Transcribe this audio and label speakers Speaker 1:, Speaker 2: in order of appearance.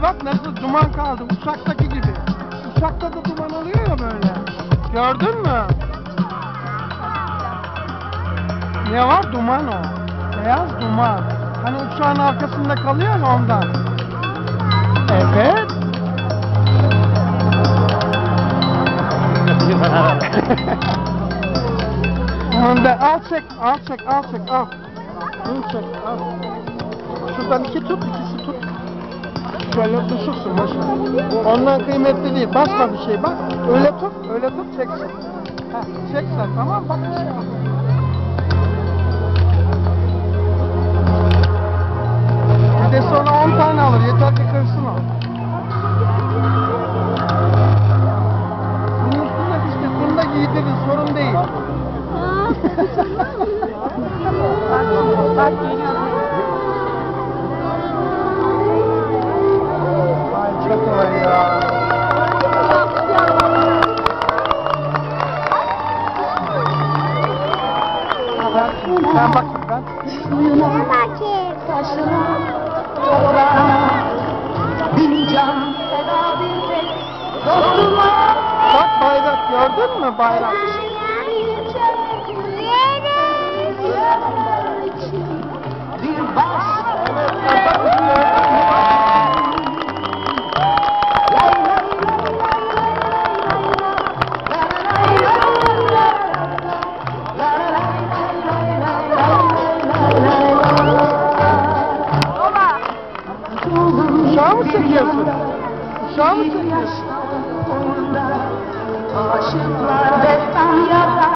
Speaker 1: bak nasıl duman kaldı uçaktaki gibi. Uçakta da duman oluyor ya böyle. Gördün mü? Ne var? Duman o. Beyaz duman. Hani uçağın arkasında kalıyor ya ondan. Evet. Al çek, al çek, al çek, al. Bunu çek, al. Şuradan iki tut, ikisi tut. Şöyle düşürsün başına. Ondan kıymetli değil. Basma bir şey bak. Öyle tut, çeksin. Ha, çek sen, tamam bak. Bir de sonra 10 tane alır. Yeter ki kırsın o. Bunun üstüne işte bunu da giydirir, sorun değil.
Speaker 2: Bak geliyor.
Speaker 1: Ay çok kolay ya. Sen bak ben.
Speaker 3: Suyuna bakayım. Taşına, toprağına, bin can feda bir tek dostuma.
Speaker 1: Bak bayrak gördün mü bayrak?
Speaker 3: Bir baş.
Speaker 1: Uşağı mı çekiyorsun? Uşağı mı çekiyorsun?
Speaker 3: Aşıklar